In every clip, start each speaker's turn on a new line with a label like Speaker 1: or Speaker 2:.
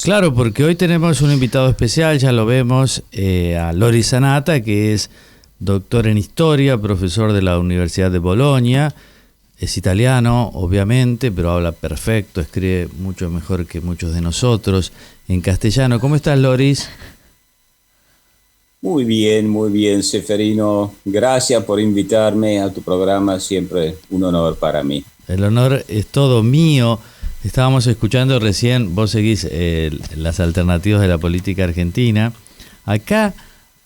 Speaker 1: Claro, porque hoy tenemos un invitado especial, ya lo vemos, a Loris Sanata, que es doctor en historia, profesor de la Universidad de Bolonia. Es italiano, obviamente, pero habla perfecto, escribe mucho mejor que muchos de nosotros en castellano. ¿Cómo estás, Loris?
Speaker 2: Muy bien, Seferino. Gracias por invitarme a tu programa, siempre un honor para mí.
Speaker 1: El honor es todo mío. Estábamos escuchando recién, vos seguís las alternativas de la política argentina. Acá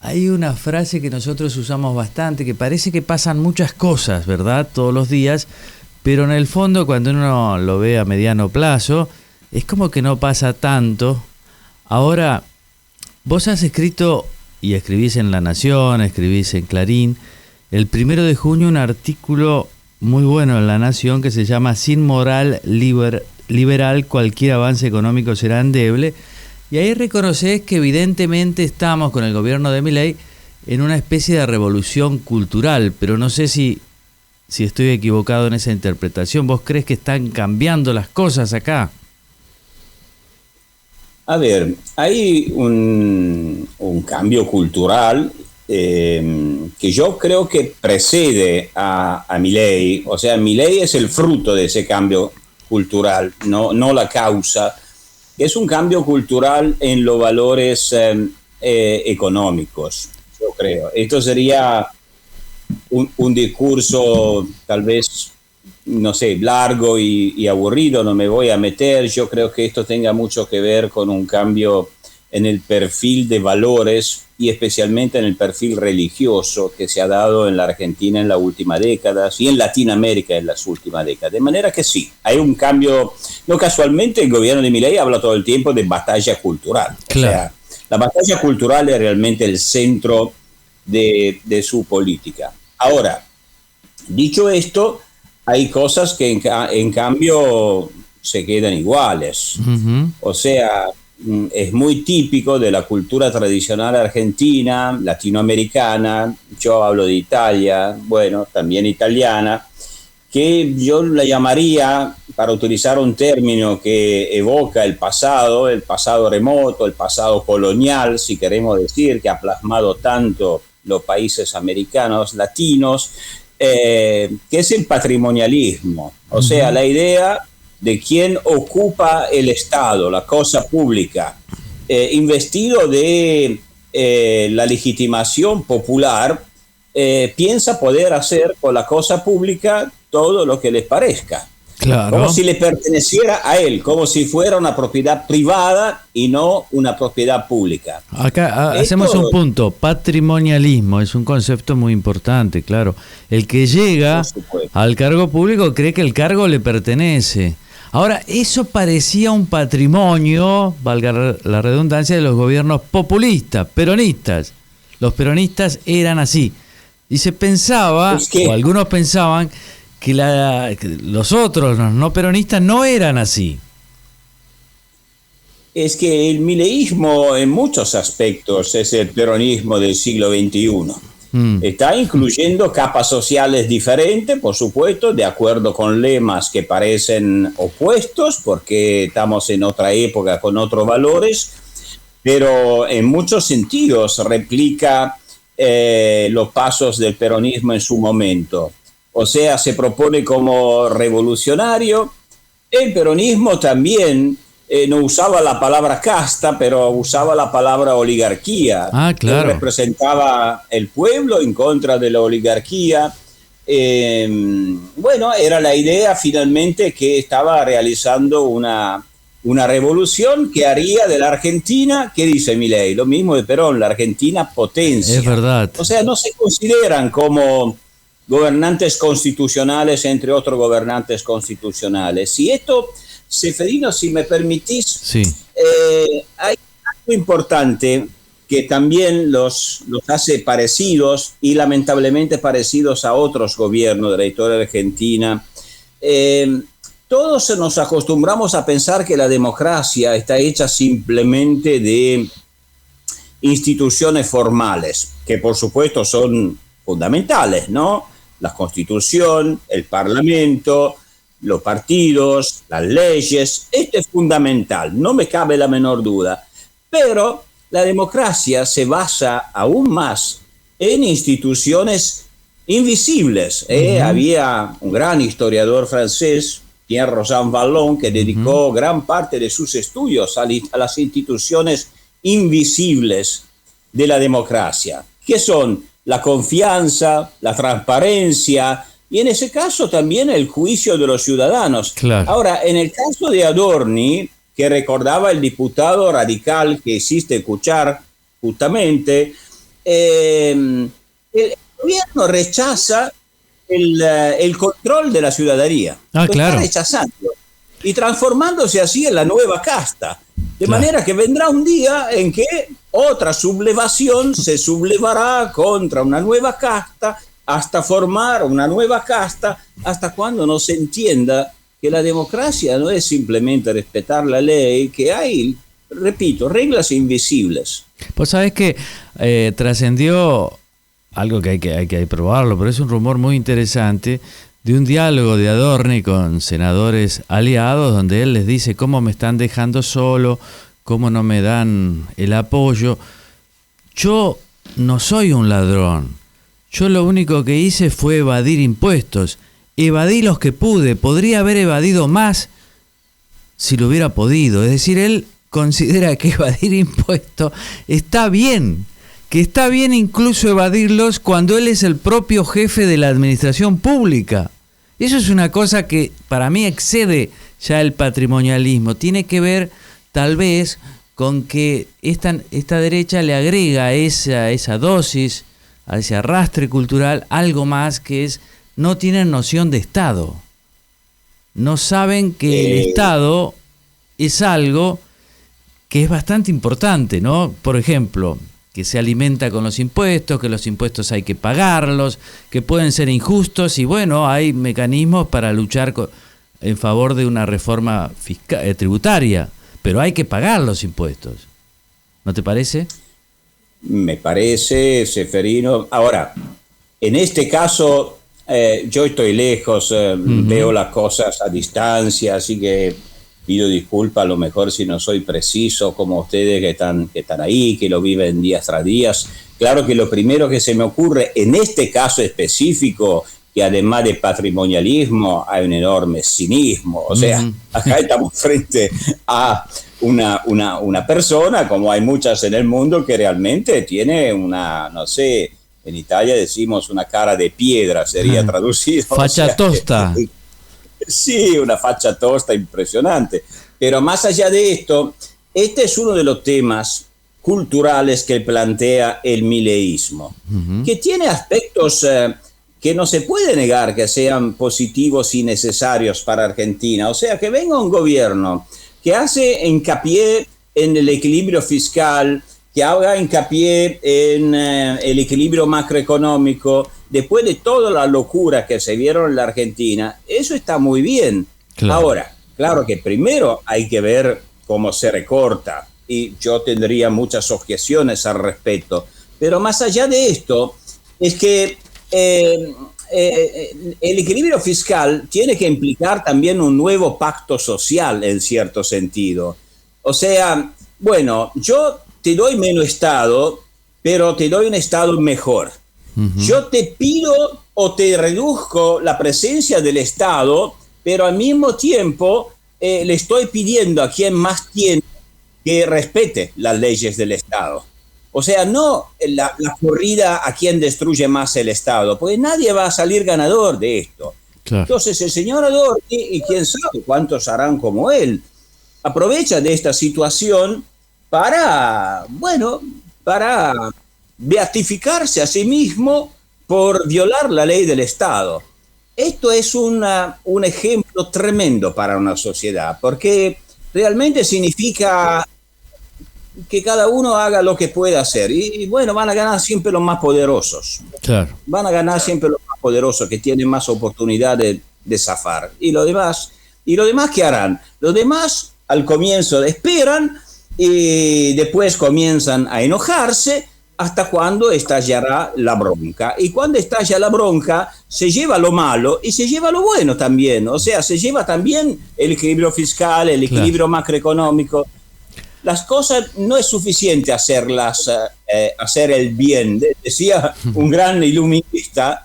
Speaker 1: hay una frase que nosotros usamos bastante, que parece que pasan muchas cosas, ¿verdad? Todos los días, pero en el fondo cuando uno lo ve a mediano plazo, es como que no pasa tanto. Ahora, vos has escrito y escribís en La Nación, escribís en Clarín, el 1 de junio un artículo muy bueno en La Nación que se llama Sin moral liberal, cualquier avance económico será endeble, y ahí reconocés que evidentemente estamos con el gobierno de Milei en una especie de revolución cultural, pero no sé si estoy equivocado en esa interpretación. ¿Vos crees que están cambiando las cosas acá?
Speaker 2: A ver, hay un cambio cultural que yo creo que precede a Milei. O sea, Milei es el fruto de ese cambio cultural, no la causa. Es un cambio cultural en los valores económicos, yo creo. Esto sería un discurso tal vez, no sé, largo y aburrido, no me voy a meter. Yo creo que esto tenga mucho que ver con un cambio en el perfil de valores y especialmente en el perfil religioso que se ha dado en la Argentina en las últimas décadas y en Latinoamérica en las últimas décadas. De manera que sí, hay un cambio. No casualmente el gobierno de Milei habla todo el tiempo de batalla cultural. Claro. O sea, la batalla cultural es realmente el centro de su política. Ahora, dicho esto, hay cosas que en cambio se quedan iguales. Uh-huh. O sea, es muy típico de la cultura tradicional argentina, latinoamericana, yo hablo de Italia, bueno, también italiana, que yo la llamaría, para utilizar un término que evoca el pasado remoto, el pasado colonial, si queremos decir, que ha plasmado tanto los países americanos, latinos, que es el patrimonialismo. O sea, la idea de quien ocupa el Estado, la cosa pública, investido de la legitimación popular, piensa poder hacer con la cosa pública todo lo que les parezca. Claro. Como si le perteneciera a él, como si fuera una propiedad privada y no una propiedad pública.
Speaker 1: Acá hacemos un punto, patrimonialismo es un concepto muy importante, claro. El que llega al cargo público cree que el cargo le pertenece. Ahora, eso parecía un patrimonio, valga la redundancia, de los gobiernos populistas, peronistas. Los peronistas eran así. Y se pensaba, o algunos pensaban, que los otros, los no peronistas, no eran así.
Speaker 2: Es que el mileísmo en muchos aspectos es el peronismo del siglo XXI. Está incluyendo capas sociales diferentes, por supuesto, de acuerdo con lemas que parecen opuestos, porque estamos en otra época con otros valores, pero en muchos sentidos replica los pasos del peronismo en su momento. O sea, se propone como revolucionario. El peronismo también no usaba la palabra casta, pero usaba la palabra oligarquía.
Speaker 1: Claro.
Speaker 2: Representaba el pueblo en contra de la oligarquía. Bueno, era la idea finalmente que estaba realizando una revolución que haría de la Argentina, ¿qué dice Milei? Lo mismo de Perón, la Argentina potencia.
Speaker 1: Es verdad.
Speaker 2: O sea, no se consideran como gobernantes constitucionales entre otros gobernantes constitucionales. Y esto, Seferino, si me permitís,
Speaker 1: sí.
Speaker 2: Hay algo importante que también los hace parecidos y lamentablemente parecidos a otros gobiernos de la historia argentina. Todos nos acostumbramos a pensar que la democracia está hecha simplemente de instituciones formales, que por supuesto son fundamentales, ¿no? La Constitución, el Parlamento, los partidos, las leyes. Esto es fundamental, no me cabe la menor duda. Pero la democracia se basa aún más en instituciones invisibles. Había un gran historiador francés, Pierre Rosan Vallon, que dedicó gran parte de sus estudios a las instituciones invisibles de la democracia, que son la confianza, la transparencia y en ese caso también el juicio de los ciudadanos.
Speaker 1: Claro. Ahora,
Speaker 2: en el caso de Adorni, que recordaba el diputado radical que hiciste escuchar justamente, el gobierno rechaza el control de la ciudadanía. Lo
Speaker 1: claro.
Speaker 2: Está rechazando y transformándose así en la nueva casta. De manera que vendrá un día en que otra sublevación se sublevará contra una nueva casta hasta formar una nueva casta, hasta cuando no se entienda que la democracia no es simplemente respetar la ley, que hay, repito, reglas invisibles.
Speaker 1: Pues sabes que trascendió algo que hay que probarlo, pero es un rumor muy interesante de un diálogo de Adorni con senadores aliados, donde él les dice cómo me están dejando solo, cómo no me dan el apoyo. Yo no soy un ladrón. Yo lo único que hice fue evadir impuestos. Evadí los que pude. Podría haber evadido más si lo hubiera podido. Es decir, él considera que evadir impuestos está bien. Que está bien incluso evadirlos cuando él es el propio jefe de la administración pública. Eso es una cosa que para mí excede ya el patrimonialismo. Tiene que ver tal vez con que esta derecha le agrega esa dosis, a ese arrastre cultural, algo más que es, no tienen noción de Estado. No saben que el Estado es algo que es bastante importante, ¿no? Por ejemplo, que se alimenta con los impuestos, que los impuestos hay que pagarlos, que pueden ser injustos y bueno, hay mecanismos para luchar en favor de una reforma tributaria, pero hay que pagar los impuestos. ¿No te parece?
Speaker 2: Me parece, Seferino. Ahora, en este caso, yo estoy lejos, veo las cosas a distancia, así que pido disculpas a lo mejor si no soy preciso como ustedes que están ahí, que lo viven días tras días. Claro que lo primero que se me ocurre en este caso específico, que además de patrimonialismo hay un enorme cinismo. O sea, acá estamos frente a una persona, como hay muchas en el mundo, que realmente tiene una, no sé, en Italia decimos una cara de piedra, sería traducido.
Speaker 1: Faccia tosta.
Speaker 2: Sí, una facha tosta impresionante. Pero más allá de esto, este es uno de los temas culturales que plantea el mileísmo, que tiene aspectos que no se puede negar que sean positivos y necesarios para Argentina. O sea, que venga un gobierno que hace hincapié en el equilibrio fiscal, que haga hincapié en el equilibrio macroeconómico, después de toda la locura que se vieron en la Argentina, eso está muy bien. Claro. Ahora, claro que primero hay que ver cómo se recorta, y yo tendría muchas objeciones al respecto, pero más allá de esto, es que el equilibrio fiscal tiene que implicar también un nuevo pacto social en cierto sentido. O sea, bueno, yo te doy menos Estado, pero te doy un Estado mejor. Yo te pido o te reduzco la presencia del Estado, pero al mismo tiempo le estoy pidiendo a quien más tiene que respete las leyes del Estado. O sea, no la corrida a quien destruye más el Estado, porque nadie va a salir ganador de esto. Claro. Entonces el señor Adorni, y quién sabe cuántos harán como él, aprovecha de esta situación para beatificarse a sí mismo por violar la ley del Estado. Esto es un ejemplo tremendo para una sociedad, porque realmente significa que cada uno haga lo que pueda hacer. Y bueno, van a ganar siempre los más poderosos. Claro. Van a ganar siempre los más poderosos, que tienen más oportunidad de zafar. ¿Y lo demás qué harán? Los demás al comienzo esperan y después comienzan a enojarse, hasta cuando estallará la bronca. Y cuando estalla la bronca, se lleva lo malo y se lleva lo bueno también. O sea, se lleva también el equilibrio fiscal, el equilibrio macroeconómico. Las cosas no es suficiente hacerlas, hacer el bien. Decía un gran iluminista,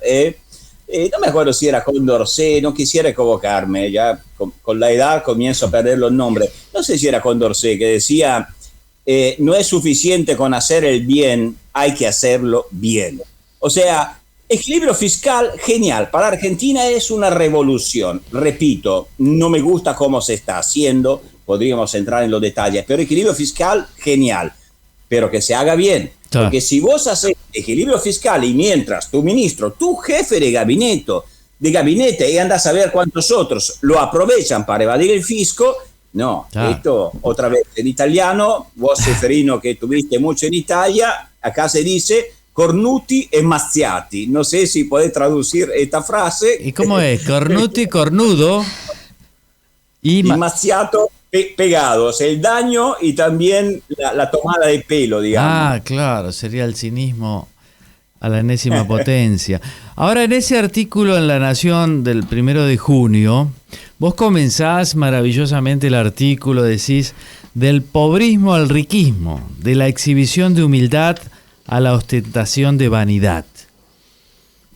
Speaker 2: no me acuerdo si era Condorcet, no quisiera equivocarme, ya con la edad comienzo a perder los nombres. No sé si era Condorcet, que decía, no es suficiente con hacer el bien, hay que hacerlo bien. O sea, equilibrio fiscal, genial. Para Argentina es una revolución. Repito, no me gusta cómo se está haciendo, podríamos entrar en los detalles, pero equilibrio fiscal, genial. Pero que se haga bien. Claro. Porque si vos haces equilibrio fiscal y mientras tu ministro, tu jefe de gabinete, y andas a ver cuántos otros lo aprovechan para evadir el fisco, no, claro. Esto otra vez en italiano, vos Seferino que tuviste mucho en Italia, acá se dice cornuti e mazziati. No sé si podés traducir esta frase.
Speaker 1: ¿Y cómo es? Cornuti, cornudo
Speaker 2: y mazziato. Pegados, el daño y también la tomada de pelo, digamos.
Speaker 1: Ah, claro, sería el cinismo a la enésima potencia. Ahora, en ese artículo en La Nación del 1 de junio, vos comenzás maravillosamente el artículo, decís, del pobrismo al riquismo, de la exhibición de humildad a la ostentación de vanidad.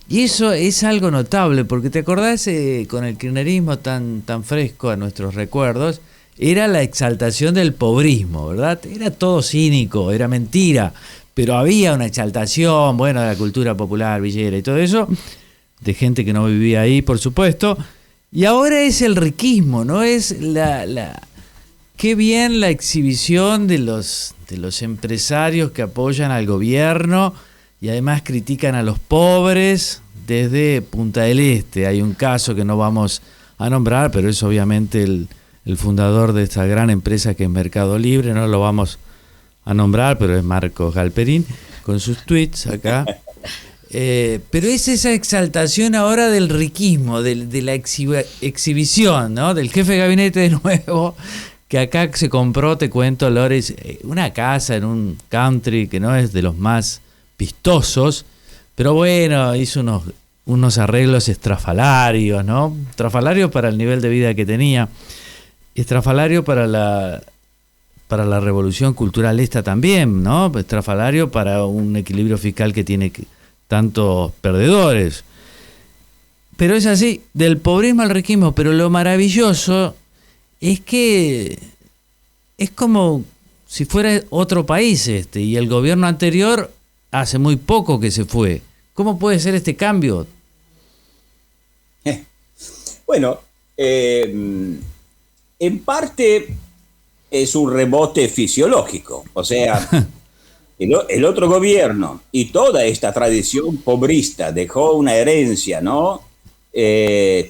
Speaker 1: Y eso es algo notable, porque te acordás con el kirchnerismo tan fresco a nuestros recuerdos, era la exaltación del pobrismo, ¿verdad? Era todo cínico, era mentira, pero había una exaltación, bueno, de la cultura popular, villera y todo eso, de gente que no vivía ahí, por supuesto, y ahora es el riquismo, ¿no? Es qué bien la exhibición de los empresarios que apoyan al gobierno y además critican a los pobres desde Punta del Este. Hay un caso que no vamos a nombrar, pero es obviamente el fundador de esta gran empresa que es Mercado Libre, no lo vamos a nombrar, pero es Marcos Galperín, con sus tweets acá. Pero es esa exaltación ahora del riquismo, de la exhibición, ¿no? Del jefe de gabinete de nuevo, que acá se compró, te cuento, Lores, una casa en un country que no es de los más vistosos, pero bueno, hizo unos arreglos estrafalarios, ¿no? Estrafalarios para el nivel de vida que tenía. Estrafalario para la revolución cultural esta también, ¿no? Estrafalario para un equilibrio fiscal que tiene tantos perdedores. Pero es así, del pobrismo al riquismo. Pero lo maravilloso es que es como si fuera otro país y el gobierno anterior hace muy poco que se fue. ¿Cómo puede ser este cambio?
Speaker 2: Bueno, en parte es un rebote fisiológico, o sea, el otro gobierno y toda esta tradición pobrista dejó una herencia, ¿no?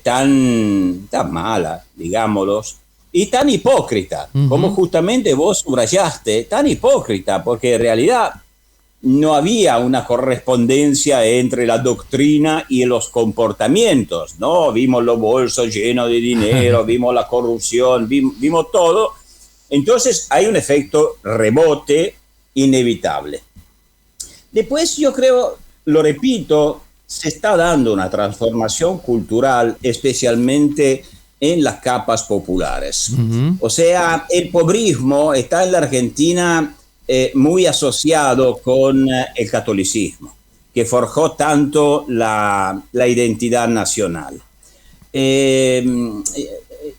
Speaker 2: Tan mala, digámoslo, y tan hipócrita, como justamente vos subrayaste, tan hipócrita, porque en realidad no había una correspondencia entre la doctrina y los comportamientos, ¿no? Vimos los bolsos llenos de dinero, vimos la corrupción, vimos todo. Entonces hay un efecto rebote inevitable. Después yo creo, lo repito, se está dando una transformación cultural, especialmente en las capas populares. O sea, el pobrismo está en la Argentina muy asociado con el catolicismo, que forjó tanto la identidad nacional.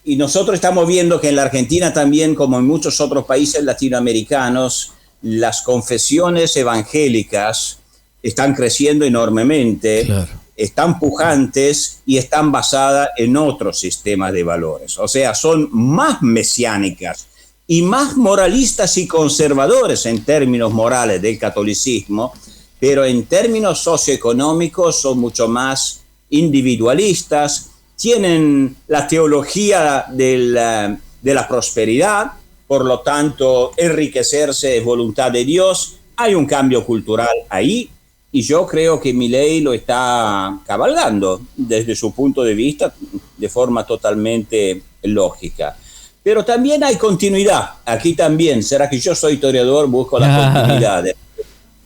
Speaker 2: Y nosotros estamos viendo que en la Argentina también, como en muchos otros países latinoamericanos, las confesiones evangélicas están creciendo enormemente, claro, están pujantes y están basadas en otros sistemas de valores. O sea, son más mesiánicas y más moralistas y conservadores en términos morales del catolicismo, pero en términos socioeconómicos son mucho más individualistas, tienen la teología de la prosperidad, por lo tanto enriquecerse es voluntad de Dios. Hay un cambio cultural ahí y yo creo que Milei lo está cabalgando desde su punto de vista de forma totalmente lógica. Pero también hay continuidad. Aquí también, será que yo soy historiador, busco la continuidad.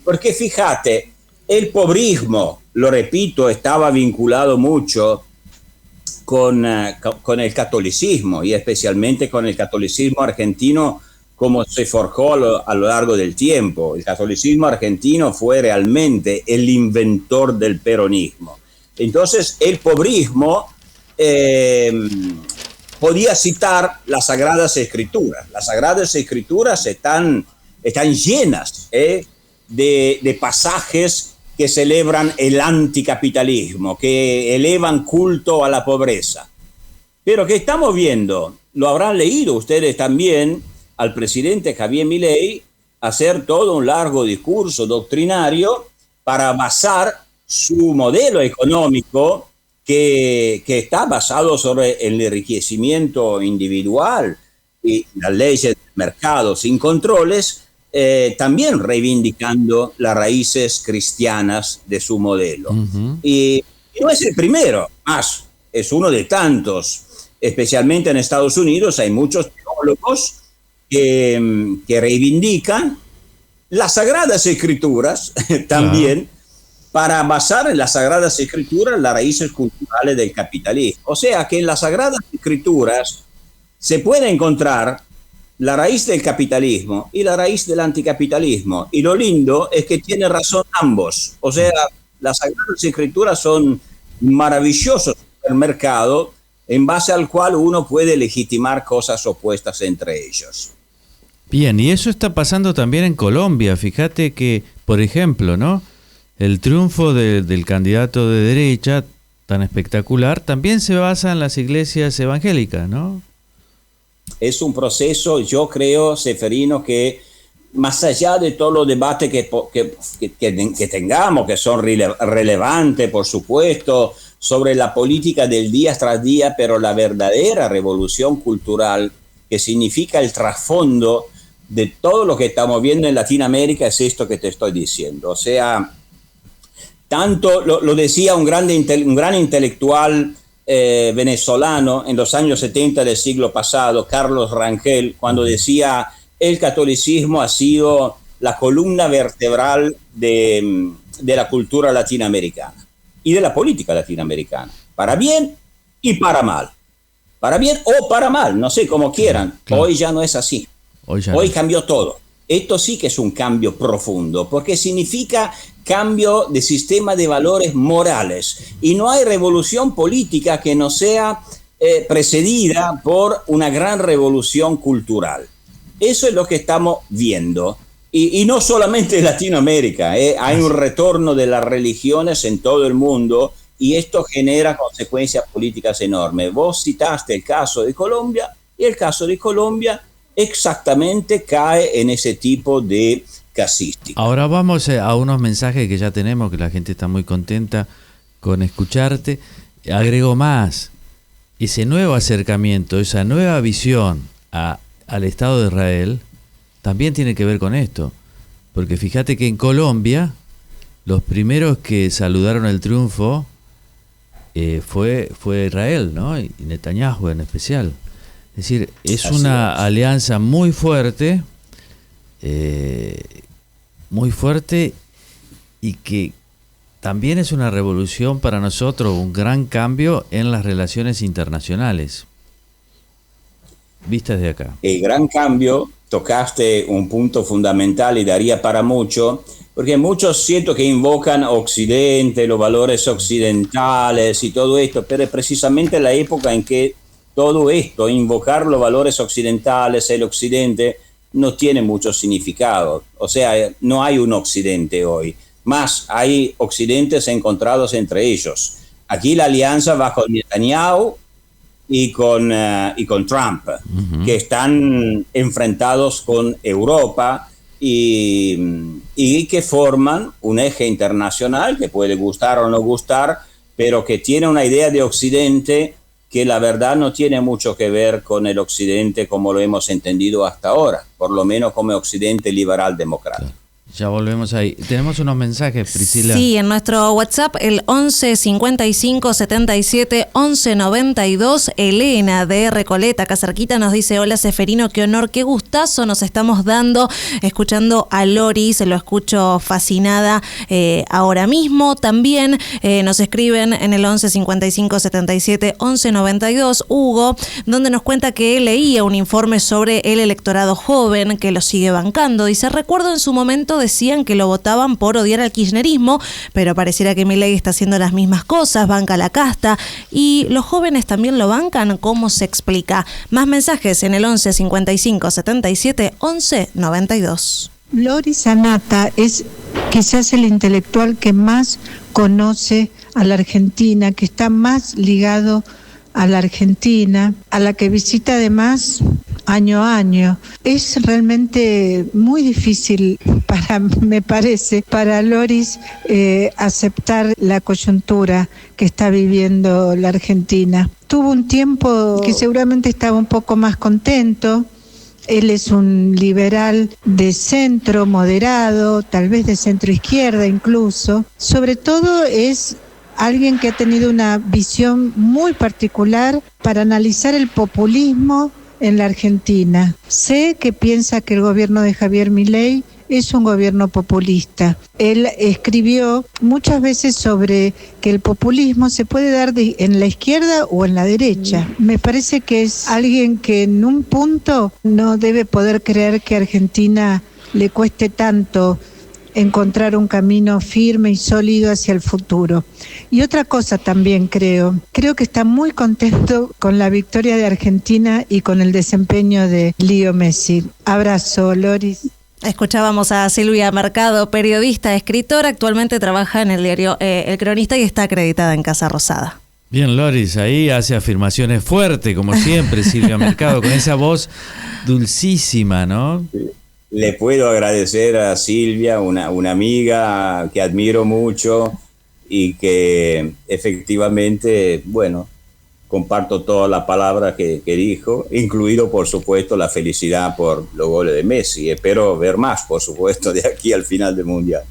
Speaker 2: Porque fíjate, el pobrismo, lo repito, estaba vinculado mucho con el catolicismo y especialmente con el catolicismo argentino como se forjó a lo largo del tiempo. El catolicismo argentino fue realmente el inventor del peronismo. Entonces el pobrismo podía citar las Sagradas Escrituras. Las Sagradas Escrituras están llenas de pasajes que celebran el anticapitalismo, que elevan culto a la pobreza. Pero que estamos viendo, lo habrán leído ustedes también, al presidente Javier Milei hacer todo un largo discurso doctrinario para basar su modelo económico que está basado sobre el enriquecimiento individual y las leyes del mercado sin controles, también reivindicando las raíces cristianas de su modelo. Y no es el primero, más es uno de tantos. Especialmente en Estados Unidos hay muchos teólogos que reivindican las Sagradas Escrituras también para basar en las Sagradas Escrituras las raíces culturales del capitalismo. O sea que en las Sagradas Escrituras se puede encontrar la raíz del capitalismo y la raíz del anticapitalismo. Y lo lindo es que tiene razón ambos. O sea, las Sagradas Escrituras son maravillosos en el mercado en base al cual uno puede legitimar cosas opuestas entre ellos.
Speaker 1: Bien, y eso está pasando también en Colombia. Fíjate que, por ejemplo, ¿no? El triunfo del candidato de derecha, tan espectacular, también se basa en las iglesias evangélicas, ¿no?
Speaker 2: Es un proceso, yo creo, Seferino, que más allá de todos los debates que tengamos, que son relevantes, por supuesto, sobre la política del día tras día, pero la verdadera revolución cultural, que significa el trasfondo de todo lo que estamos viendo en Latinoamérica, es esto que te estoy diciendo. O sea, tanto lo decía un gran intelectual venezolano en los años 70 del siglo pasado, Carlos Rangel, cuando decía: el catolicismo ha sido la columna vertebral de la cultura latinoamericana y de la política latinoamericana, para bien y para mal. Para bien o para mal, no sé, como quieran. Claro. Hoy ya no es así. Hoy cambió todo. Esto sí que es un cambio profundo, porque significa cambio de sistema de valores morales. Y no hay revolución política que no sea precedida por una gran revolución cultural. Eso es lo que estamos viendo. Y no solamente en Latinoamérica, hay un retorno de las religiones en todo el mundo y esto genera consecuencias políticas enormes. Vos citaste el caso de Colombia y el caso de Colombia exactamente cae en ese tipo de casística.
Speaker 1: Ahora vamos a unos mensajes que ya tenemos, que la gente está muy contenta con escucharte. Agrego más, ese nuevo acercamiento, esa nueva visión al Estado de Israel también tiene que ver con esto, porque fíjate que en Colombia los primeros que saludaron el triunfo fue Israel, ¿no? Y Netanyahu en especial. Es decir, es una alianza muy fuerte y que también es una revolución para nosotros, un gran cambio en las relaciones internacionales. Vistas de acá.
Speaker 2: El gran cambio, tocaste un punto fundamental y daría para mucho, porque muchos siento que invocan Occidente, los valores occidentales y todo esto, pero es precisamente la época en que todo esto, invocar los valores occidentales, el Occidente, no tiene mucho significado. O sea, no hay un Occidente hoy. Más, hay occidentes encontrados entre ellos. Aquí la alianza va con Netanyahu y con Trump, que están enfrentados con Europa y que forman un eje internacional que puede gustar o no gustar, pero que tiene una idea de Occidente que la verdad no tiene mucho que ver con el Occidente como lo hemos entendido hasta ahora, por lo menos como Occidente liberal democrático.
Speaker 1: Ya volvemos ahí. Tenemos unos mensajes, Priscila.
Speaker 3: Sí, en nuestro WhatsApp, el 11 55 77 11 92. Elena de Recoleta, acá cerquita, nos dice: hola Seferino, qué honor, qué gustazo nos estamos dando escuchando a Loris, lo escucho fascinada ahora mismo. También nos escriben en el 11 55 77 11 92 Hugo, donde nos cuenta que leía un informe sobre el electorado joven que lo sigue bancando. Dice: recuerdo en su momento decían que lo votaban por odiar al kirchnerismo, pero pareciera que Milei está haciendo las mismas cosas, banca la casta, y los jóvenes también lo bancan. ¿Cómo se explica? Más mensajes en el 11 55 77 11 92.
Speaker 4: Loris Anata es quizás el intelectual que más conoce a la Argentina, que está más ligado a la Argentina, a la que visita además año a año. Es realmente muy difícil me parece, para Loris aceptar la coyuntura que está viviendo la Argentina. Tuvo un tiempo que seguramente estaba un poco más contento. Él es un liberal de centro, moderado, tal vez de centro izquierda incluso. Sobre todo es alguien que ha tenido una visión muy particular para analizar el populismo en la Argentina. Sé que piensa que el gobierno de Javier Milei es un gobierno populista. Él escribió muchas veces sobre que el populismo se puede dar en la izquierda o en la derecha. Me parece que es alguien que en un punto no debe poder creer que a Argentina le cueste tanto encontrar un camino firme y sólido hacia el futuro. Y otra cosa también creo que está muy contento con la victoria de Argentina y con el desempeño de Leo Messi. Abrazo, Loris.
Speaker 3: Escuchábamos a Silvia Mercado, periodista, escritora, actualmente trabaja en el diario El Cronista y está acreditada en Casa Rosada.
Speaker 1: Bien, Loris, ahí hace afirmaciones fuertes, como siempre, Silvia Mercado, con esa voz dulcísima, ¿no?
Speaker 2: Le puedo agradecer a Silvia, una amiga que admiro mucho y que efectivamente, bueno, comparto todas las palabras que dijo, incluido, por supuesto, la felicidad por los goles de Messi. Espero ver más, por supuesto, de aquí al final del Mundial.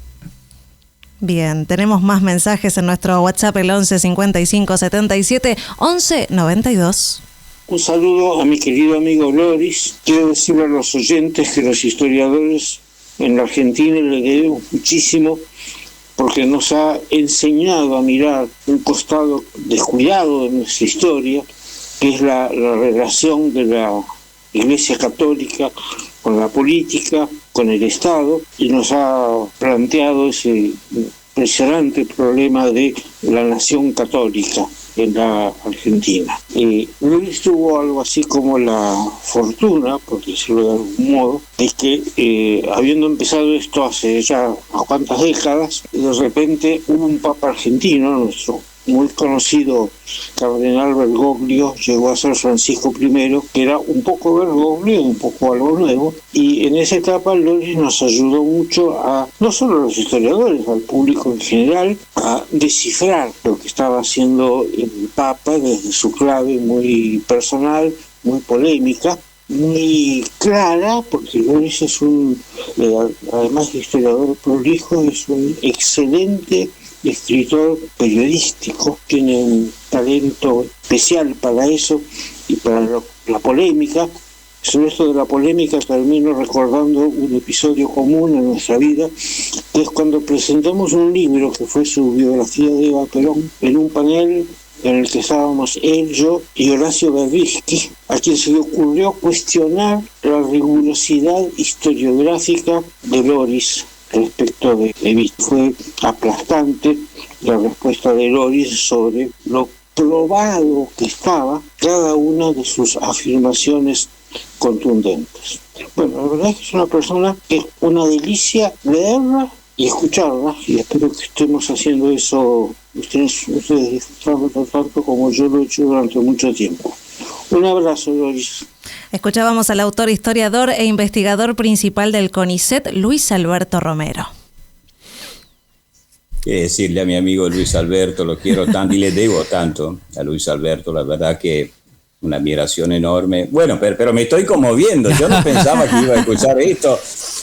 Speaker 3: Bien, tenemos más mensajes en nuestro WhatsApp, el 11 55 77 11 92.
Speaker 5: Un saludo a mi querido amigo Loris. Quiero decirle a los oyentes que los historiadores en la Argentina le debemos muchísimo, porque nos ha enseñado a mirar un costado descuidado de nuestra historia, que es la relación de la Iglesia Católica con la política, con el Estado, y nos ha planteado ese impresionante problema de la nación católica en la Argentina. Luis tuvo algo así como la fortuna, por decirlo de algún modo, de que habiendo empezado esto hace ya unas cuantas décadas, de repente hubo un papa argentino, nuestro muy conocido cardenal Bergoglio, llegó a ser Francisco I, que era un poco Bergoglio, un poco algo nuevo, y en esa etapa Loris nos ayudó mucho a, no solo a los historiadores, al público en general, a descifrar lo que estaba haciendo el Papa desde su clave muy personal, muy polémica, muy clara, porque Loris es además de historiador prolijo, es un excelente escritor periodístico, tiene un talento especial para eso y para la polémica. Sobre esto de la polémica termino recordando un episodio común en nuestra vida, que es cuando presentamos un libro que fue su biografía de Eva Perón, en un panel en el que estábamos él, yo y Horacio Berbisky, a quien se le ocurrió cuestionar la rigurosidad historiográfica de Loris respecto de Evita. Fue aplastante la respuesta de Loris sobre lo probado que estaba cada una de sus afirmaciones contundentes. Bueno, la verdad es que es una persona que es una delicia leerla y escucharla, y espero que estemos haciendo eso, ustedes disfrutando tanto como yo lo he hecho durante mucho tiempo. Un abrazo, Loris.
Speaker 3: Escuchábamos al autor, historiador e investigador principal del CONICET, Luis Alberto Romero.
Speaker 2: Qué decirle a mi amigo Luis Alberto, lo quiero tanto y le debo tanto a Luis Alberto, la verdad que una admiración enorme. Bueno, pero me estoy conmoviendo, yo no pensaba que iba a escuchar esto.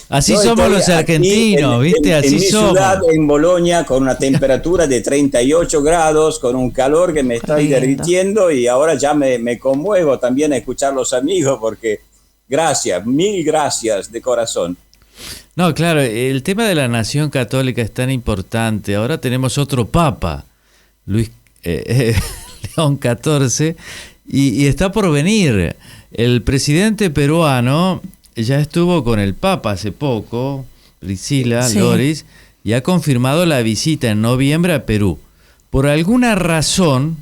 Speaker 1: Así
Speaker 2: Yo
Speaker 1: somos
Speaker 2: estoy
Speaker 1: los
Speaker 2: aquí
Speaker 1: argentinos, ¿viste?
Speaker 2: En
Speaker 1: Así
Speaker 2: mi
Speaker 1: somos.
Speaker 2: ciudad, en Bolonia, con una temperatura de 38 grados, con un calor que me estoy
Speaker 3: Lindo.
Speaker 2: derritiendo, y ahora ya me conmuevo también a escuchar los amigos, porque gracias, mil gracias de corazón.
Speaker 1: No, claro, el tema de la nación católica es tan importante. Ahora tenemos otro papa, León XIV, y está por venir. El presidente peruano ya estuvo con el papa hace poco, Priscila,
Speaker 3: Sí.
Speaker 1: Loris, y ha confirmado la visita en noviembre a Perú. Por alguna razón,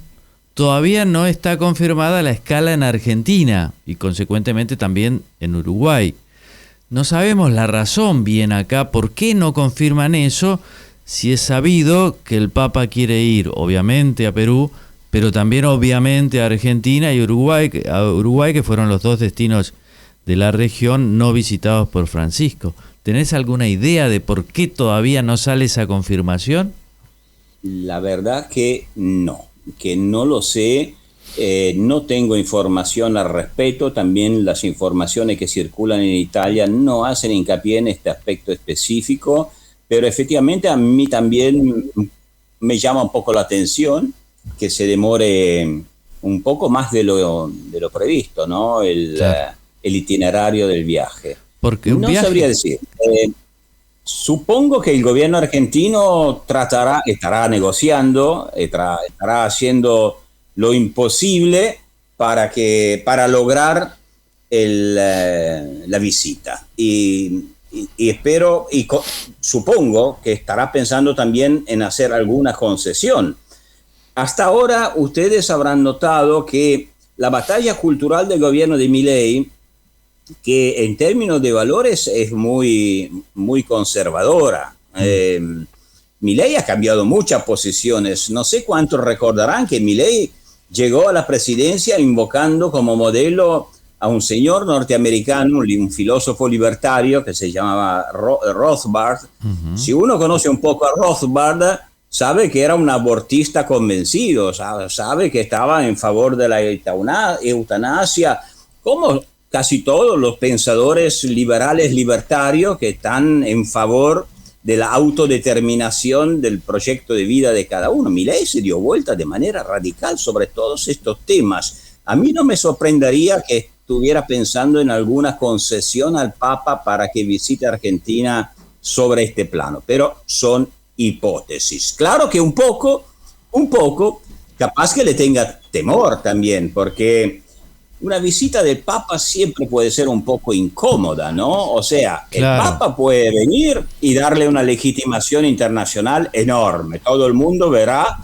Speaker 1: todavía no está confirmada la escala en Argentina y consecuentemente también en Uruguay. No sabemos la razón bien acá, por qué no confirman eso, si es sabido que el Papa quiere ir, obviamente, a Perú, pero también obviamente a Argentina y Uruguay, que fueron los dos destinos de la región no visitados por Francisco. ¿Tenés alguna idea de por qué todavía no sale esa confirmación?
Speaker 2: La verdad que no lo sé. No tengo información al respecto. También las informaciones que circulan en Italia no hacen hincapié en este aspecto específico, pero efectivamente a mí también me llama un poco la atención que se demore un poco más de lo previsto, ¿no?
Speaker 1: Claro.
Speaker 2: El itinerario del viaje.
Speaker 1: Porque un
Speaker 2: No
Speaker 1: viaje...
Speaker 2: sabría decir. Supongo que el gobierno argentino estará negociando, estará haciendo lo imposible para lograr la visita. Y espero, supongo que estará pensando también en hacer alguna concesión. Hasta ahora ustedes habrán notado que la batalla cultural del gobierno de Milei, que en términos de valores es muy, muy conservadora. Milei ha cambiado muchas posiciones. No sé cuántos recordarán que Milei llegó a la presidencia invocando como modelo a un señor norteamericano, un filósofo libertario que se llamaba Rothbard.
Speaker 1: Uh-huh.
Speaker 2: Si uno conoce un poco a Rothbard, sabe que era un abortista convencido, sabe que estaba en favor de la eutanasia, como casi todos los pensadores liberales libertarios que están en favor de la autodeterminación del proyecto de vida de cada uno. Milei se dio vuelta de manera radical sobre todos estos temas. A mí no me sorprendería que estuviera pensando en alguna concesión al Papa para que visite Argentina sobre este plano, pero son hipótesis. Claro que un poco, capaz que le tenga temor también, porque una visita del Papa siempre puede ser un poco incómoda, ¿no? O sea, claro, el Papa puede venir y darle una legitimación internacional enorme. Todo el mundo verá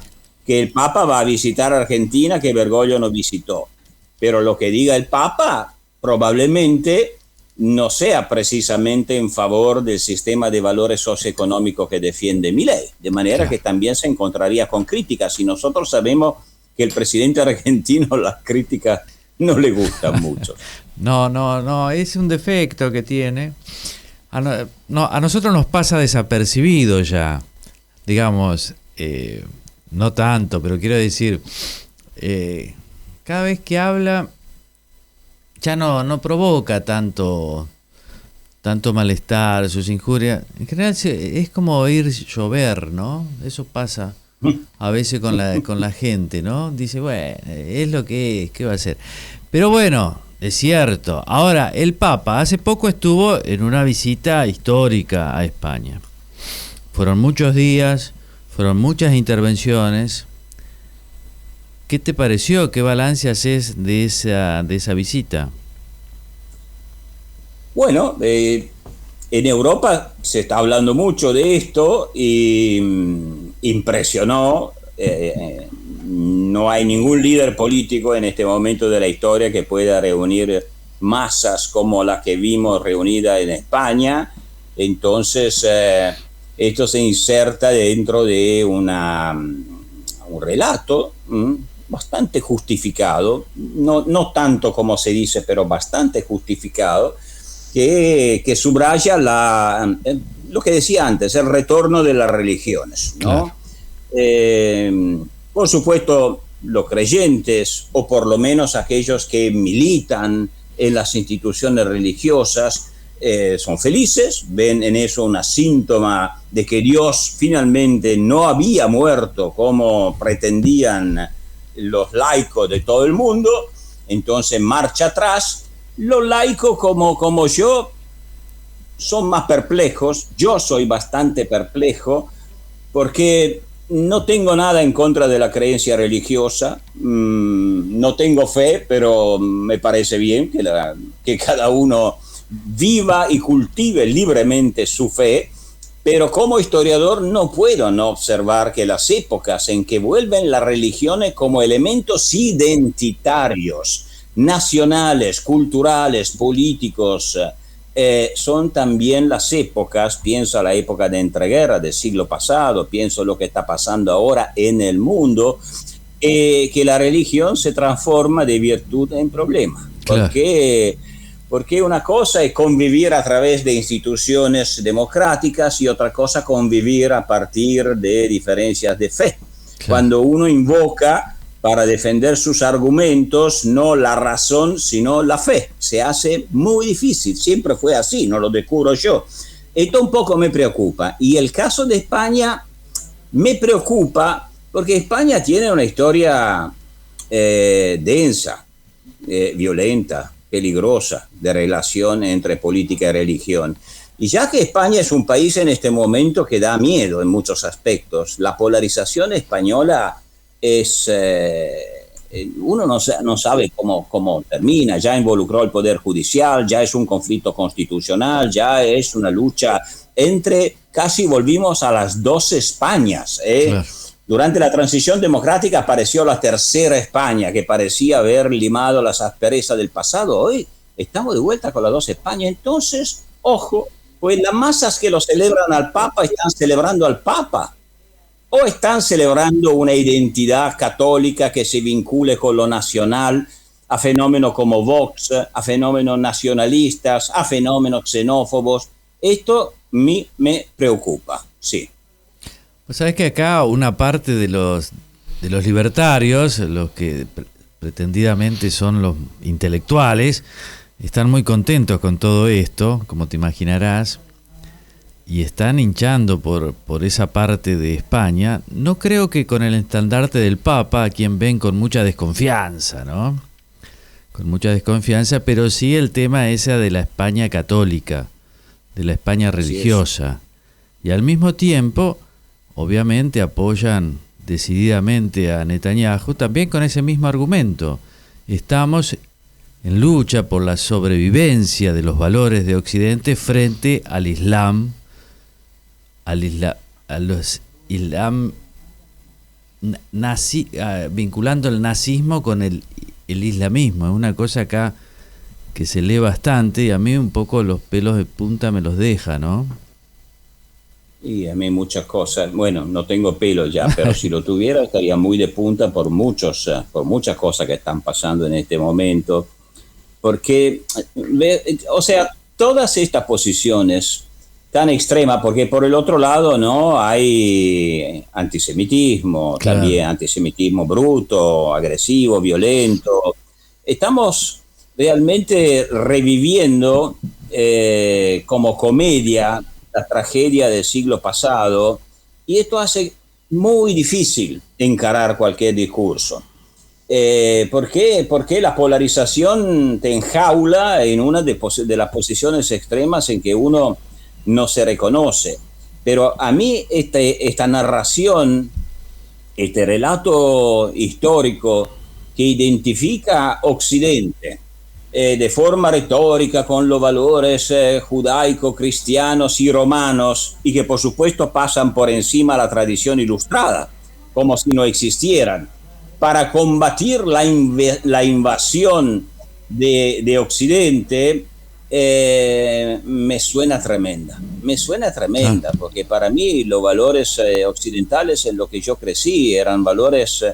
Speaker 2: que el Papa va a visitar Argentina, que Bergoglio no visitó. Pero lo que diga el Papa probablemente no sea precisamente en favor del sistema de valores socioeconómicos que defiende Milei. De manera claro, que también se encontraría con críticas. Y nosotros sabemos que el presidente argentino las críticas no le gustan mucho.
Speaker 1: No, es un defecto que tiene. A nosotros nos pasa desapercibido ya, digamos, no tanto, pero quiero decir, cada vez que habla ya no provoca tanto malestar, sus injurias. En general es como oír llover, ¿no? Eso pasa a veces con la gente, ¿no? Dice, bueno, es lo que es, ¿qué va a hacer? Pero bueno, es cierto. Ahora, el Papa hace poco estuvo en una visita histórica a España. Fueron muchos días, fueron muchas intervenciones. ¿Qué te pareció? ¿Qué balance haces de esa visita?
Speaker 2: Bueno, en Europa se está hablando mucho de esto y impresionó. No hay ningún líder político en este momento de la historia que pueda reunir masas como las que vimos reunidas en España. Entonces, esto se inserta dentro de un relato bastante justificado, no tanto como se dice, pero bastante justificado, que subraya lo que decía antes, el retorno de las religiones, ¿no? Claro. Por supuesto, los creyentes, o por lo menos aquellos que militan en las instituciones religiosas, son felices, ven en eso una síntoma de que Dios finalmente no había muerto como pretendían los laicos de todo el mundo, entonces marcha atrás. Los laicos como yo son más perplejos, yo soy bastante perplejo porque no tengo nada en contra de la creencia religiosa, no tengo fe, pero me parece bien que cada uno viva y cultive libremente su fe, pero como historiador no puedo no observar que las épocas en que vuelven las religiones como elementos identitarios, nacionales, culturales, políticos, son también las épocas, pienso a la época de entreguerra del siglo pasado, pienso lo que está pasando ahora en el mundo, que la religión se transforma de virtud en problema.
Speaker 1: Claro.
Speaker 2: Porque una cosa es convivir a través de instituciones democráticas y otra cosa convivir a partir de diferencias de fe.
Speaker 1: Claro.
Speaker 2: Cuando uno invoca para defender sus argumentos no la razón, sino la fe, se hace muy difícil, siempre fue así, no lo descubro yo. Esto un poco me preocupa. Y el caso de España me preocupa porque España tiene una historia densa, violenta, peligrosa, de relación entre política y religión. Y ya que España es un país en este momento que da miedo en muchos aspectos, la polarización española es... uno no sabe cómo termina, ya involucró el Poder Judicial, ya es un conflicto constitucional, ya es una lucha entre, casi volvimos a las dos Españas.
Speaker 1: Claro.
Speaker 2: Durante la transición democrática apareció la tercera España, que parecía haber limado las asperezas del pasado. Hoy estamos de vuelta con las dos Españas. Entonces, ojo, pues las masas que lo celebran al Papa están celebrando al Papa, o están celebrando una identidad católica que se vincule con lo nacional, a fenómenos como Vox, a fenómenos nacionalistas, a fenómenos xenófobos. Esto me preocupa, sí.
Speaker 1: Pues sabés que acá una parte de los libertarios, los que pretendidamente son los intelectuales, están muy contentos con todo esto, como te imaginarás, y están hinchando por esa parte de España. No creo que con el estandarte del Papa, a quien ven con mucha desconfianza, ¿no? Con mucha desconfianza, pero sí el tema ese de la España católica, de la España religiosa. Y al mismo tiempo, obviamente apoyan decididamente a Netanyahu, también con ese mismo argumento. Estamos en lucha por la sobrevivencia de los valores de Occidente frente al Islam, vinculando el nazismo con el islamismo. Es una cosa acá que se lee bastante y a mí un poco los pelos de punta me los deja, ¿no?
Speaker 2: Y a mí muchas cosas, bueno, no tengo pelo ya, pero si lo tuviera estaría muy de punta por muchas cosas que están pasando en este momento. Porque, o sea, todas estas posiciones tan extremas, porque por el otro lado, ¿no? Hay antisemitismo, claro, también antisemitismo bruto, agresivo, violento. Estamos realmente reviviendo como comedia la tragedia del siglo pasado, y esto hace muy difícil encarar cualquier discurso. ¿Por qué? Porque la polarización te enjaula en una de las posiciones extremas en que uno no se reconoce. Pero a mí esta narración, este relato histórico que identifica Occidente de forma retórica con los valores judaico, cristianos y romanos, y que por supuesto pasan por encima la tradición ilustrada, como si no existieran, para combatir la invasión de Occidente, me suena tremenda, porque para mí los valores occidentales en los que yo crecí eran valores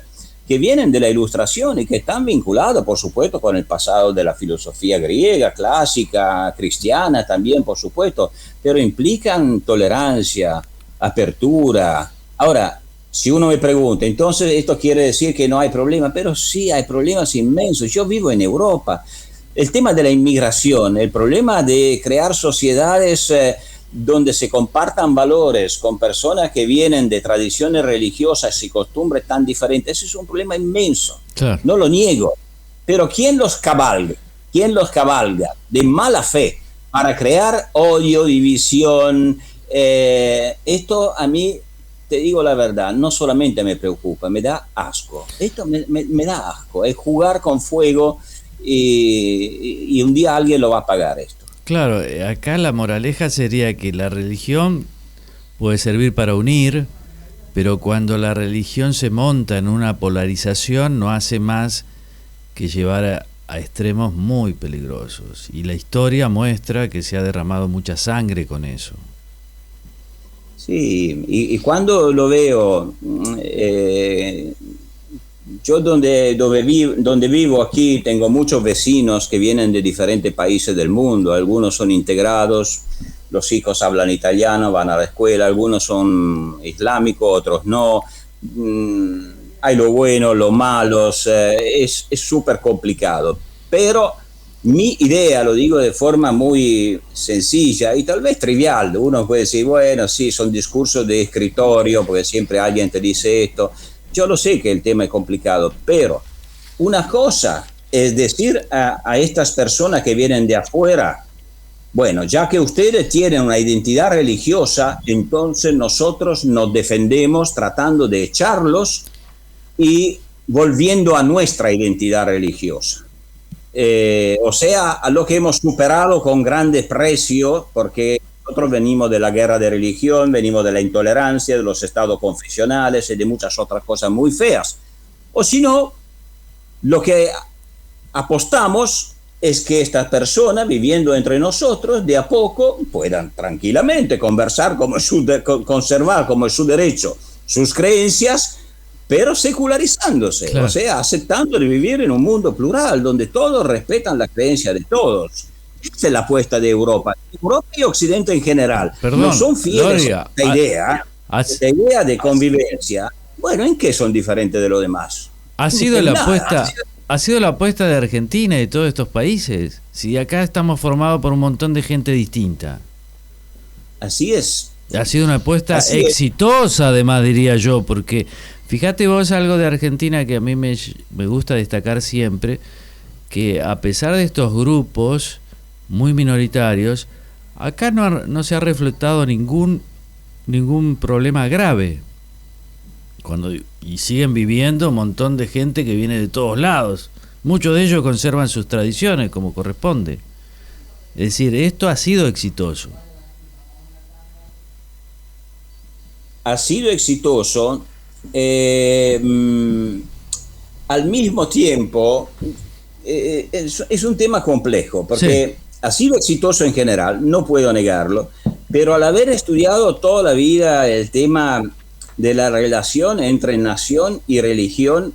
Speaker 2: que vienen de la Ilustración y que están vinculados, por supuesto, con el pasado de la filosofía griega, clásica, cristiana también, por supuesto, pero implican tolerancia, apertura. Ahora, si uno me pregunta, entonces esto quiere decir que no hay problema, pero sí hay problemas inmensos. Yo vivo en Europa. el tema de la inmigración, el problema de crear sociedades donde se compartan valores con personas que vienen de tradiciones religiosas y costumbres tan diferentes, ese es un problema inmenso, claro. No lo niego, pero ¿quién los cabalga de mala fe para crear odio, división? Esto a mí, te digo la verdad, no solamente me preocupa, me da asco. Esto me da asco, es jugar con fuego y un día alguien lo va a pagar esto.
Speaker 1: Claro, acá la moraleja sería que la religión puede servir para unir, pero cuando la religión se monta en una polarización no hace más que llevar a extremos muy peligrosos. Y la historia muestra que se ha derramado mucha sangre con eso.
Speaker 2: Sí, y cuando lo veo, yo donde vivo aquí tengo muchos vecinos que vienen de diferentes países del mundo, algunos son integrados, los hijos hablan italiano, van a la escuela, algunos son islámicos, otros no, hay lo bueno, lo malo, es súper complicado, pero mi idea, lo digo de forma muy sencilla y tal vez trivial, uno puede decir, bueno, sí, son discursos de escritorio, porque siempre alguien te dice esto. Yo lo sé que el tema es complicado, pero una cosa es decir a estas personas que vienen de afuera, bueno, ya que ustedes tienen una identidad religiosa, entonces nosotros nos defendemos tratando de echarlos y volviendo a nuestra identidad religiosa. O sea, a lo que hemos superado con grandes precios, porque nosotros venimos de la guerra de religión, venimos de la intolerancia, de los estados confesionales y de muchas otras cosas muy feas. O si no, lo que apostamos es que estas personas, viviendo entre nosotros, de a poco puedan tranquilamente conversar conservar como es su derecho sus creencias, pero secularizándose, claro. O sea, aceptando de vivir en un mundo plural, donde todos respetan la creencia de todos. Esa es la apuesta de Europa. Europa y Occidente en general.
Speaker 1: Perdón,
Speaker 2: no son fieles
Speaker 1: Gloria,
Speaker 2: a esta idea de convivencia. Bueno, ¿en qué son diferentes de los demás?
Speaker 1: Ha sido la apuesta de Argentina y de todos estos países. Si acá estamos formados por un montón de gente distinta.
Speaker 2: Así es.
Speaker 1: Ha sido una apuesta exitosa, además, diría yo, porque fíjate vos algo de Argentina que a mí me gusta destacar siempre, que a pesar de estos grupos muy minoritarios, acá no se ha reflejado ningún problema grave. Y siguen viviendo un montón de gente que viene de todos lados. Muchos de ellos conservan sus tradiciones como corresponde. Es decir, esto ha sido exitoso.
Speaker 2: Ha sido exitoso. Al mismo tiempo, es un tema complejo, porque sí. Ha sido exitoso en general, no puedo negarlo, pero al haber estudiado toda la vida el tema de la relación entre nación y religión,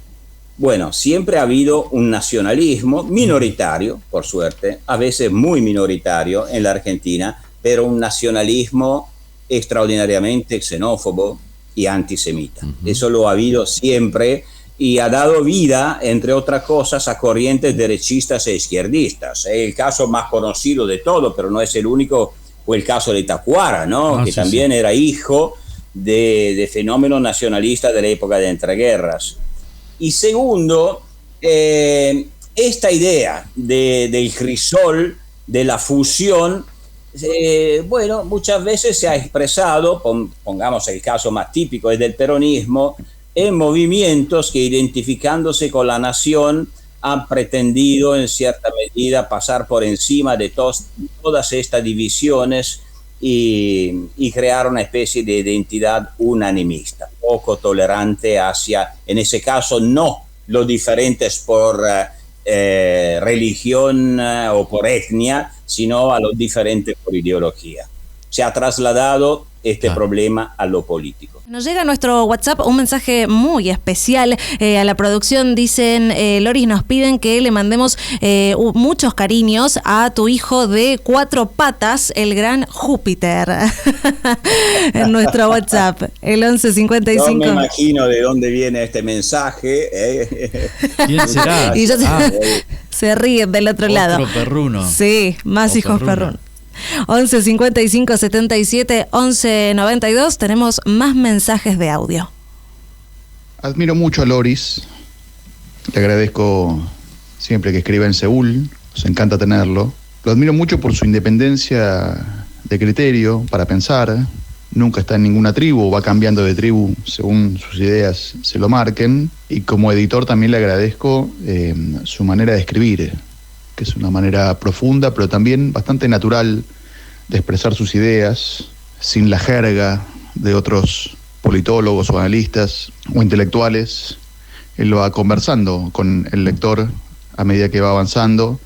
Speaker 2: bueno, siempre ha habido un nacionalismo minoritario, por suerte, a veces muy minoritario en la Argentina, pero un nacionalismo extraordinariamente xenófobo y antisemita. Eso lo ha habido siempre y ha dado vida, entre otras cosas, a corrientes derechistas e izquierdistas. El caso más conocido de todo, pero no es el único, fue el caso de Tacuara, ¿no? Que sí, también era hijo de fenómenos nacionalistas de la época de entreguerras. Y segundo, esta idea del crisol, de la fusión, bueno, muchas veces se ha expresado, pongamos el caso más típico, es del peronismo, en movimientos que, identificándose con la nación, han pretendido en cierta medida pasar por encima de todas estas divisiones y crear una especie de identidad unanimista, poco tolerante hacia, en ese caso, no los diferentes por religión o por etnia, sino a los diferentes por ideología. Se ha trasladado este problema a lo político.
Speaker 3: Nos llega a nuestro WhatsApp un mensaje muy especial. A la producción dicen, Loris, nos piden que le mandemos muchos cariños a tu hijo de 4 patas, el gran Júpiter. En nuestro WhatsApp, el 1155.
Speaker 2: Yo me imagino de dónde viene este mensaje.
Speaker 1: ¿Quién será?
Speaker 3: Se ríen del otro lado.
Speaker 1: Otro perruno.
Speaker 3: Sí, más
Speaker 1: O
Speaker 3: hijos
Speaker 1: perruno.
Speaker 3: perrunos. 11 55 77 11 92. Tenemos más mensajes de audio.
Speaker 6: Admiro mucho a Loris. Le agradezco siempre que escriba en Seúl. Nos encanta tenerlo. Lo admiro mucho por su independencia de criterio para pensar. Nunca está en ninguna tribu, va cambiando de tribu según sus ideas se lo marquen. Y como editor también le agradezco su manera de escribir, que es una manera profunda, pero también bastante natural de expresar sus ideas, sin la jerga de otros politólogos o analistas o intelectuales. Él lo va conversando con el lector a medida que va avanzando,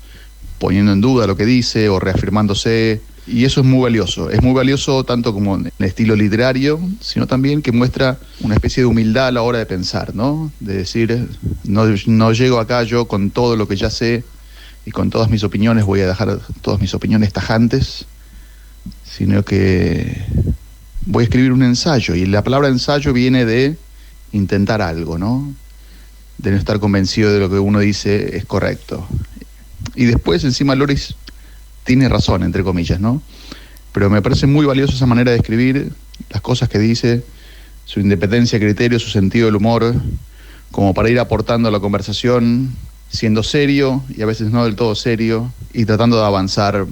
Speaker 6: poniendo en duda lo que dice o reafirmándose. Y eso es muy valioso tanto como en el estilo literario, sino también que muestra una especie de humildad a la hora de pensar, ¿no? De decir, no llego acá yo con todo lo que ya sé y con todas mis opiniones, voy a dejar todas mis opiniones tajantes, sino que voy a escribir un ensayo, y la palabra ensayo viene de intentar algo, ¿no? De no estar convencido de lo que uno dice es correcto. Y después, encima, Loris tiene razón, entre comillas, ¿no? Pero me parece muy valiosa esa manera de escribir, las cosas que dice, su independencia de criterio, su sentido del humor, como para ir aportando a la conversación, siendo serio y a veces no del todo serio, y tratando de avanzar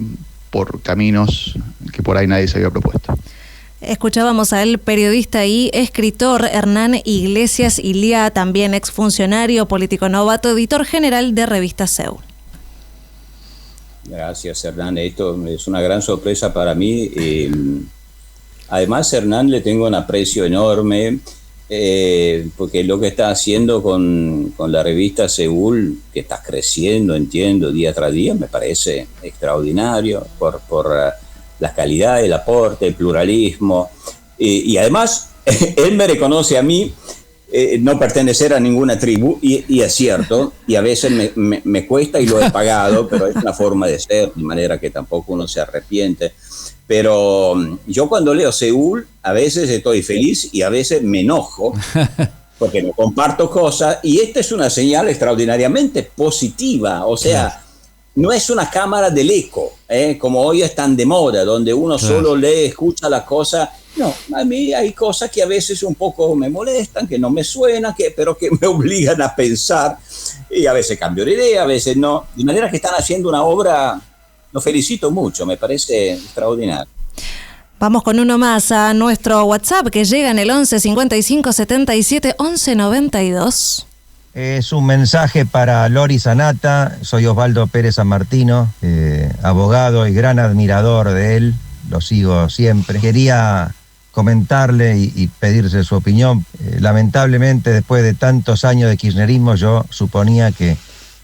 Speaker 6: por caminos que por ahí nadie se había propuesto.
Speaker 3: Escuchábamos al periodista y escritor Hernán Iglesias Ilía, también exfuncionario, político novato, editor general de Revista Seúl.
Speaker 2: Gracias, Hernán. Esto es una gran sorpresa para mí. Además, Hernán le tengo un aprecio enorme, porque lo que está haciendo con la revista Seúl, que está creciendo, entiendo, día tras día, me parece extraordinario por la calidad, el aporte, el pluralismo. Y además, él me reconoce a mí no pertenecer a ninguna tribu, y es cierto, y a veces me cuesta y lo he pagado, pero es una forma de ser, de manera que tampoco uno se arrepiente. Pero yo cuando leo Seúl, a veces estoy feliz y a veces me enojo, porque no comparto cosas, y esta es una señal extraordinariamente positiva, o sea, no es una cámara del eco, como hoy están de moda, donde uno solo lee, escucha la cosa. No, a mí hay cosas que a veces un poco me molestan, que no me suenan, pero que me obligan a pensar, y a veces cambio de idea, a veces no. De manera que están haciendo una obra, lo felicito mucho, me parece extraordinario.
Speaker 3: Vamos con uno más a nuestro WhatsApp, que llega en el 11 55 77 11 92.
Speaker 7: Es un mensaje para Loris Anata. Soy Osvaldo Pérez San Martino, abogado y gran admirador de él, lo sigo siempre. Quería comentarle y pedirse su opinión. Lamentablemente, después de tantos años de kirchnerismo, yo suponía que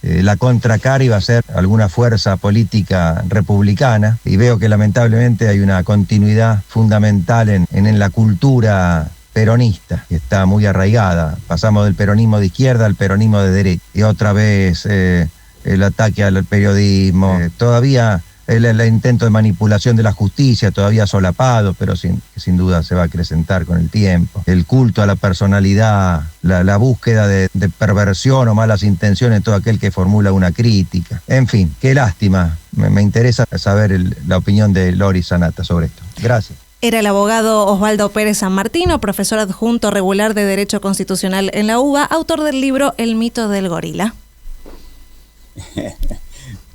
Speaker 7: la contracara iba a ser alguna fuerza política republicana, y veo que lamentablemente hay una continuidad fundamental en la cultura peronista, que está muy arraigada. Pasamos del peronismo de izquierda al peronismo de derecha, y otra vez el ataque al periodismo, todavía el intento de manipulación de la justicia, todavía solapado, pero sin duda se va a acrecentar con el tiempo. El culto a la personalidad, la búsqueda de perversión o malas intenciones de todo aquel que formula una crítica. En fin, qué lástima. Me interesa saber la opinión de Loris Anata sobre esto. Gracias.
Speaker 3: Era el abogado Osvaldo Pérez San Martino, profesor adjunto regular de Derecho Constitucional en la UBA, autor del libro El mito del gorila.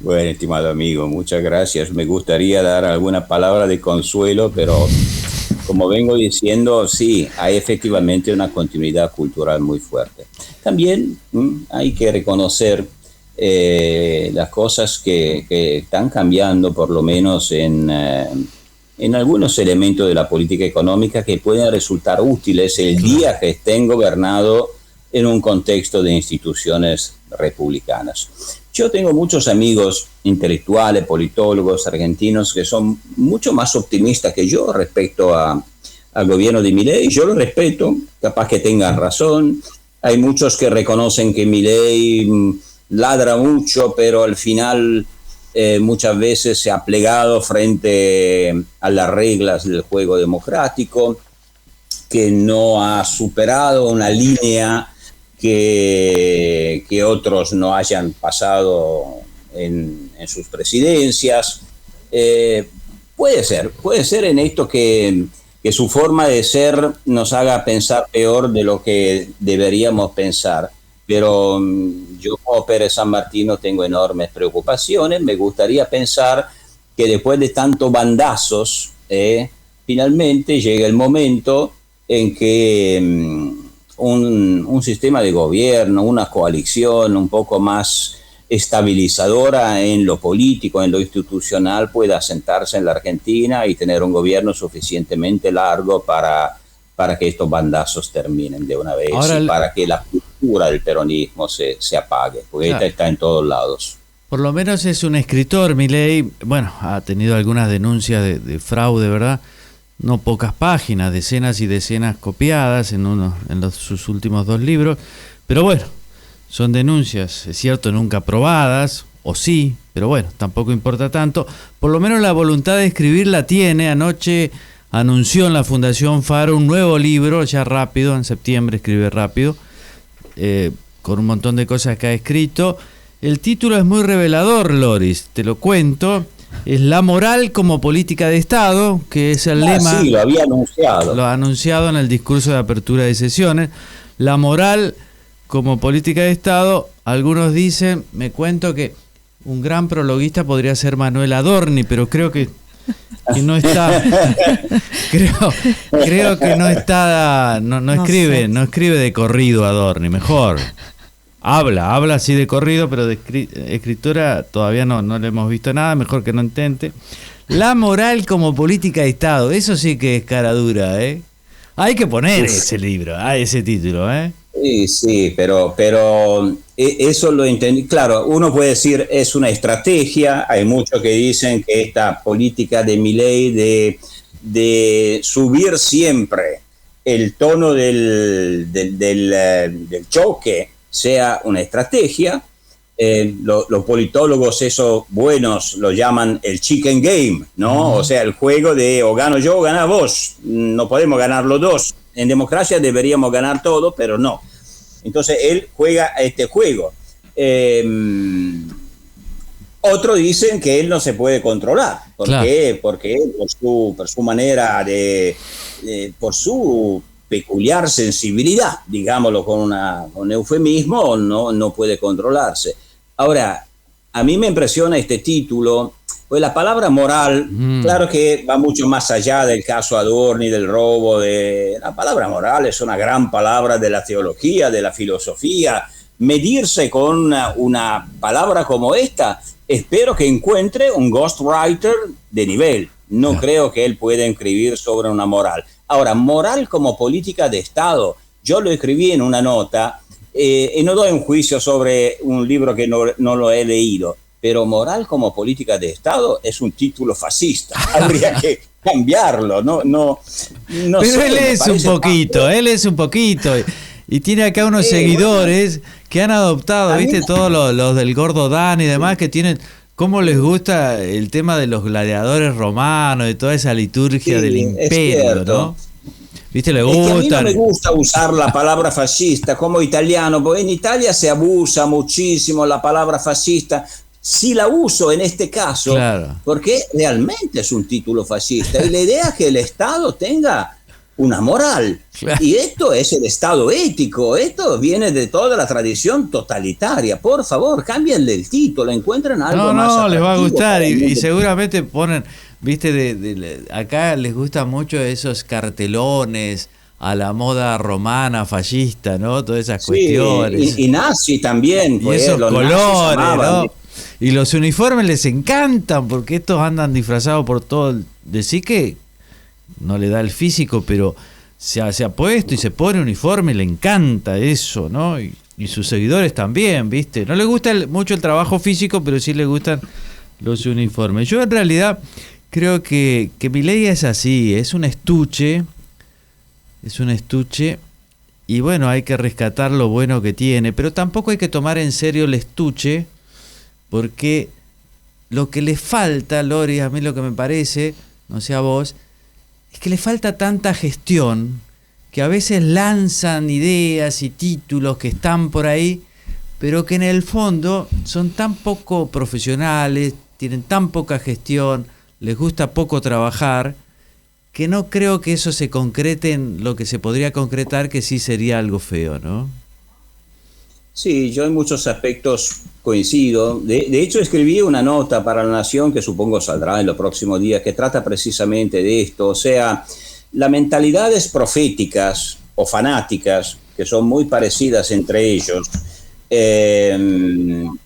Speaker 2: Bueno, estimado amigo, muchas gracias. Me gustaría dar alguna palabra de consuelo, pero como vengo diciendo, sí, hay efectivamente una continuidad cultural muy fuerte. También hay que reconocer las cosas que están cambiando, por lo menos en algunos elementos de la política económica, que pueden resultar útiles el día que estén gobernados en un contexto de instituciones republicanas. Yo tengo muchos amigos intelectuales, politólogos argentinos, que son mucho más optimistas que yo respecto al gobierno de Milei. Yo lo respeto, capaz que tengan razón. Hay muchos que reconocen que Milei ladra mucho, pero al final muchas veces se ha plegado frente a las reglas del juego democrático, que no ha superado una línea que otros no hayan pasado en sus presidencias. Puede ser en esto que su forma de ser nos haga pensar peor de lo que deberíamos pensar. Pero yo como Pérez San Martino tengo enormes preocupaciones. Me gustaría pensar que después de tantos bandazos, finalmente llega el momento en que un sistema de gobierno, una coalición un poco más estabilizadora en lo político, en lo institucional, pueda asentarse en la Argentina y tener un gobierno suficientemente largo para que estos bandazos terminen de una vez. Ahora, y para que la cultura del peronismo se apague, porque esta está en todos lados.
Speaker 1: Por lo menos es un escritor, Milei. Bueno, ha tenido algunas denuncias de fraude, ¿verdad? No pocas páginas, decenas y decenas copiadas en sus últimos 2 libros, pero bueno, son denuncias, es cierto, nunca probadas, o sí, pero bueno, tampoco importa tanto. Por lo menos la voluntad de escribir la tiene. Anoche anunció en la Fundación Faro un nuevo libro, ya rápido, en septiembre escribe rápido, con un montón de cosas que ha escrito. El título es muy revelador, Loris, te lo cuento. Es La moral como política de Estado, que es el lema.
Speaker 2: Sí, lo había anunciado.
Speaker 1: Lo ha anunciado en el discurso de apertura de sesiones. La moral como política de Estado. Algunos dicen, me cuento que un gran prologuista podría ser Manuel Adorni, pero creo que no está. creo que no está. No escribe de corrido Adorni, mejor. Habla así de corrido, pero de escritura todavía no le hemos visto nada, mejor que no intente. La moral como política de Estado, eso sí que es cara dura, ¿eh? Hay que poner ese libro, ese título, ¿eh?
Speaker 2: Sí, pero eso lo entendí. Claro, uno puede decir es una estrategia. Hay muchos que dicen que esta política de Milei de subir siempre el tono del choque sea una estrategia. Los politólogos esos buenos lo llaman el chicken game, ¿no? O sea, el juego de o gano yo o gana vos. No podemos ganar los dos. En democracia deberíamos ganar todo, pero no. Entonces él juega a este juego. Otros dicen que él no se puede controlar. ¿Por qué? Porque por su manera por su peculiar sensibilidad, digámoslo con un eufemismo, no puede controlarse. Ahora, a mí me impresiona este título, pues la palabra moral, claro que va mucho más allá del caso Adorni, del robo. La palabra moral es una gran palabra de la teología, de la filosofía. Medirse con una palabra como esta, espero que encuentre un ghostwriter de nivel. No creo que él pueda escribir sobre una moral. Ahora, moral como política de Estado, yo lo escribí en una nota, y no doy un juicio sobre un libro que no lo he leído, pero moral como política de Estado es un título fascista. Habría que cambiarlo, no
Speaker 1: pero
Speaker 2: sé,
Speaker 1: él es un poquito, y tiene acá unos seguidores que han adoptado, ¿viste? Todos los del Gordo Dan y demás, que tienen... ¿Cómo les gusta el tema de los gladiadores romanos, de toda esa liturgia del imperio, ¿no? ¿Viste? Le gusta.
Speaker 2: A mí no me gusta usar la palabra fascista como italiano, porque en Italia se abusa muchísimo la palabra fascista. Sí la uso en este caso, claro, porque realmente es un título fascista. Y la idea es que el Estado tenga una moral. Claro. Y esto es el Estado ético. Esto viene de toda la tradición totalitaria. Por favor, cámbienle el título, encuentren algo más atractivo.
Speaker 1: No, les va a gustar. Y seguramente ponen, viste, acá les gustan mucho esos cartelones a la moda romana, fallista, ¿no? Todas esas cuestiones.
Speaker 2: Y nazi también.
Speaker 1: Y esos colores, ¿no? Y los uniformes les encantan porque estos andan disfrazados por todo. Decir que no le da el físico, pero se ha puesto y se pone uniforme, le encanta eso, ¿no? Y sus seguidores también, ¿viste? No le gusta mucho el trabajo físico, pero sí le gustan los uniformes. Yo en realidad creo que Milei es así, es un estuche, y bueno, hay que rescatar lo bueno que tiene, pero tampoco hay que tomar en serio el estuche, porque lo que le falta, Lori, a mí lo que me parece, no sé a vos, es que le falta tanta gestión que a veces lanzan ideas y títulos que están por ahí, pero que en el fondo son tan poco profesionales, tienen tan poca gestión, les gusta poco trabajar, que no creo que eso se concrete en lo que se podría concretar, que sí sería algo feo, ¿no?
Speaker 2: Sí, yo en muchos aspectos coincido. De hecho, escribí una nota para La Nación, que supongo saldrá en los próximos días, que trata precisamente de esto. O sea, las mentalidades proféticas o fanáticas, que son muy parecidas entre ellos,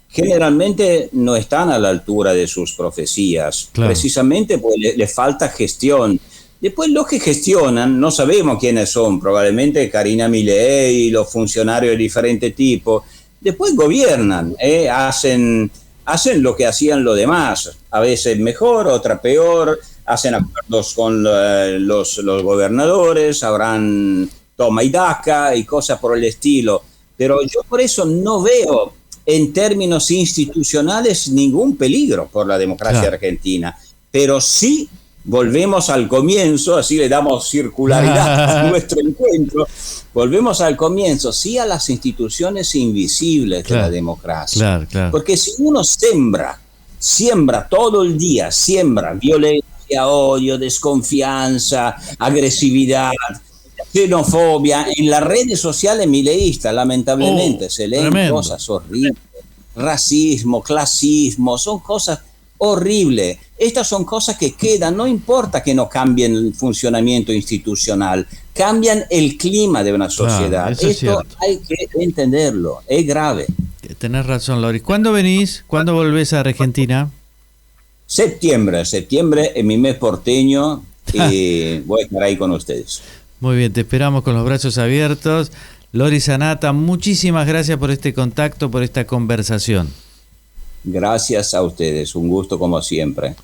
Speaker 2: generalmente no están a la altura de sus profecías. Claro. Precisamente porque les falta gestión. Después los que gestionan, no sabemos quiénes son, probablemente Karina Milei, los funcionarios de diferente tipo. Después gobiernan, hacen lo que hacían los demás, a veces mejor, otra peor, hacen acuerdos con los gobernadores, habrán toma y daca y cosas por el estilo. Pero yo por eso no veo en términos institucionales ningún peligro por la democracia argentina, pero sí volvemos al comienzo, así le damos circularidad a nuestro encuentro, volvemos al comienzo, sí, a las instituciones invisibles de la democracia. Porque si uno siembra todo el día, siembra violencia, odio, desconfianza, agresividad, xenofobia, en las redes sociales mileístas, lamentablemente, se leen cosas horribles, racismo, clasismo, son cosas horribles. Estas son cosas que quedan, no importa que no cambien el funcionamiento institucional, cambian el clima de una sociedad. Esto hay que entenderlo, es grave.
Speaker 1: Tenés razón, Loris. ¿Cuándo venís? ¿Cuándo volvés a Argentina?
Speaker 2: Septiembre es mi mes porteño y voy a estar ahí con ustedes.
Speaker 1: Muy bien, te esperamos con los brazos abiertos. Loris Anata, muchísimas gracias por este contacto, por esta conversación.
Speaker 2: Gracias a ustedes, un gusto como siempre.